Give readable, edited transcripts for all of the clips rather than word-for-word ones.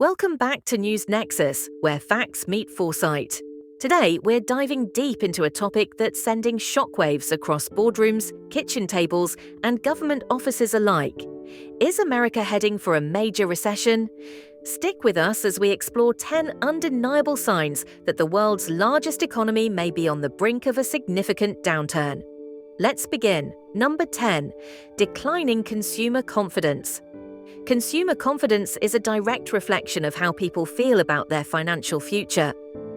Welcome back to News Nexus, where facts meet foresight. Today, we're diving deep into a topic that's sending shockwaves across boardrooms, kitchen tables, and government offices alike. Is America heading for a major recession? Stick with us as we explore 10 undeniable signs that the world's largest economy may be on the brink of a significant downturn. Let's begin. Number 10. Declining consumer confidence. Consumer confidence is a direct reflection of how people feel about their financial future.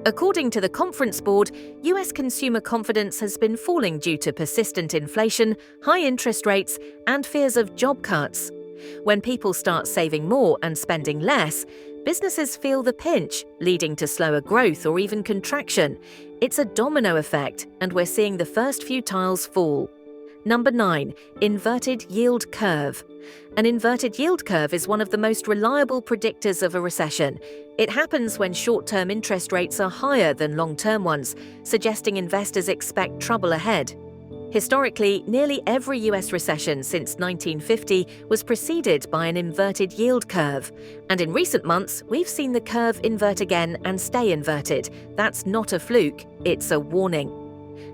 According to the Conference Board, US consumer confidence has been falling due to persistent inflation, high interest rates, and fears of job cuts. When people start saving more and spending less, businesses feel the pinch, leading to slower growth or even contraction. It's a domino effect, and we're seeing the first few tiles fall. Number 9. Inverted yield curve. An inverted yield curve is one of the most reliable predictors of a recession. It happens when short-term interest rates are higher than long-term ones, suggesting investors expect trouble ahead. Historically, nearly every US recession since 1950 was preceded by an inverted yield curve. And in recent months, we've seen the curve invert again and stay inverted. That's not a fluke, it's a warning.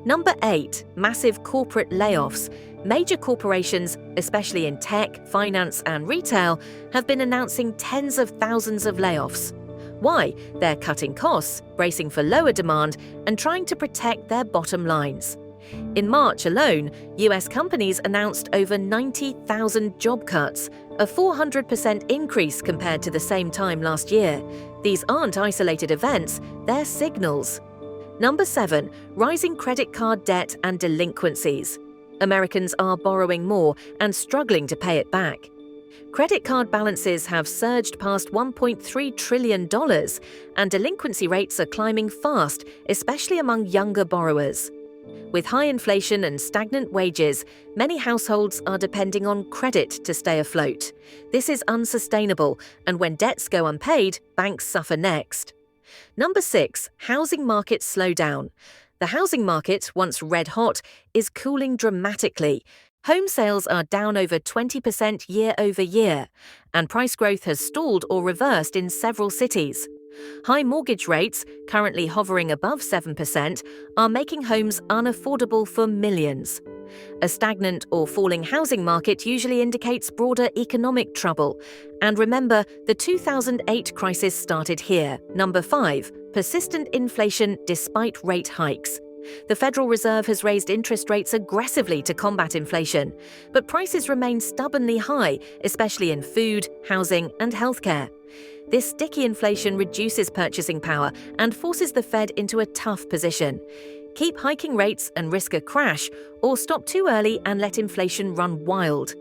Number 8. Massive corporate layoffs. Major corporations, especially in tech, finance, and retail, have been announcing tens of thousands of layoffs. Why? They're cutting costs, bracing for lower demand, and trying to protect their bottom lines. In March alone, US companies announced over 90,000 job cuts, a 400% increase compared to the same time last year. These aren't isolated events, they're signals. Number 7. Rising credit card debt and delinquencies. Americans are borrowing more and struggling to pay it back. Credit card balances have surged past $1.3 trillion, and delinquency rates are climbing fast, especially among younger borrowers. With high inflation and stagnant wages, many households are depending on credit to stay afloat. This is unsustainable, and when debts go unpaid, banks suffer next. Number 6. Housing market slowdown. The housing market, once red hot, is cooling dramatically. Home sales are down over 20% year over year, and price growth has stalled or reversed in several cities. High mortgage rates, currently hovering above 7%, are making homes unaffordable for millions. A stagnant or falling housing market usually indicates broader economic trouble. And remember, the 2008 crisis started here. Number 5. Persistent inflation despite rate hikes. The Federal Reserve has raised interest rates aggressively to combat inflation, but prices remain stubbornly high, especially in food, housing, and healthcare. This sticky inflation reduces purchasing power and forces the Fed into a tough position. Keep hiking rates and risk a crash, or stop too early and let inflation run wild.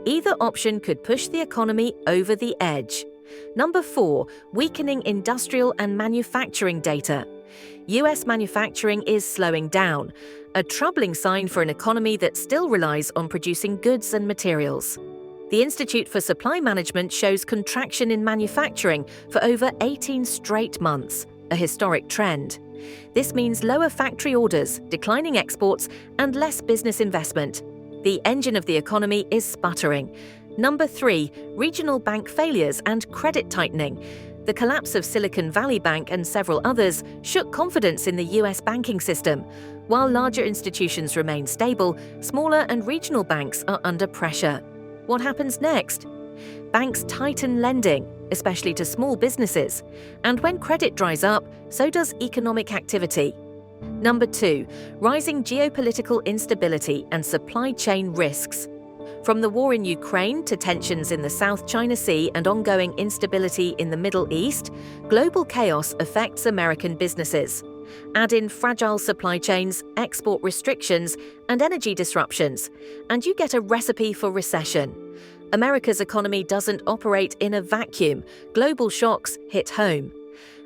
Either option could push the economy over the edge. Number 4. Weakening industrial and manufacturing data. US manufacturing is slowing down, a troubling sign for an economy that still relies on producing goods and materials. The Institute for Supply Management shows contraction in manufacturing for over 18 straight months, a historic trend. This means lower factory orders, declining exports, and less business investment. The engine of the economy is sputtering. Number 3. Regional bank failures and credit tightening. The collapse of Silicon Valley Bank and several others shook confidence in the US banking system. While larger institutions remain stable, smaller and regional banks are under pressure. What happens next? Banks tighten lending, especially to small businesses. And when credit dries up, so does economic activity. Number 2. Rising geopolitical instability and supply chain risks. From the war in Ukraine to tensions in the South China Sea and ongoing instability in the Middle East, global chaos affects American businesses. Add in fragile supply chains, export restrictions, and energy disruptions, and you get a recipe for recession. America's economy doesn't operate in a vacuum. Global shocks hit home.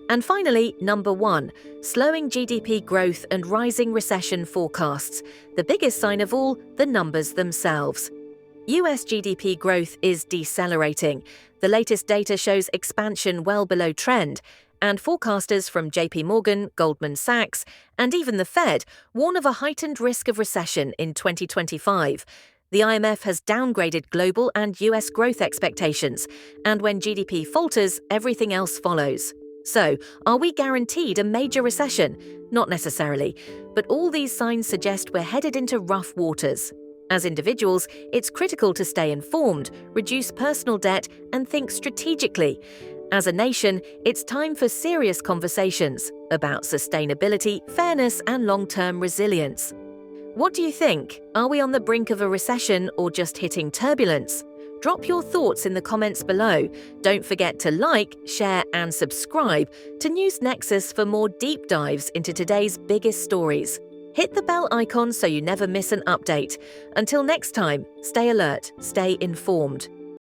And finally, number 1, slowing GDP growth and rising recession forecasts. The biggest sign of all, the numbers themselves. US GDP growth is decelerating. The latest data shows expansion well below trend, and forecasters from JP Morgan, Goldman Sachs, and even the Fed warn of a heightened risk of recession in 2025. The IMF has downgraded global and US growth expectations, and when GDP falters, everything else follows. So, are we guaranteed a major recession? Not necessarily, but all these signs suggest we're headed into rough waters. As individuals, it's critical to stay informed, reduce personal debt, and think strategically. As a nation, it's time for serious conversations about sustainability, fairness, and long-term resilience. What do you think? Are we on the brink of a recession or just hitting turbulence? Drop your thoughts in the comments below. Don't forget to like, share, and subscribe to News Nexus for more deep dives into today's biggest stories. Hit the bell icon so you never miss an update. Until next time, stay alert, stay informed.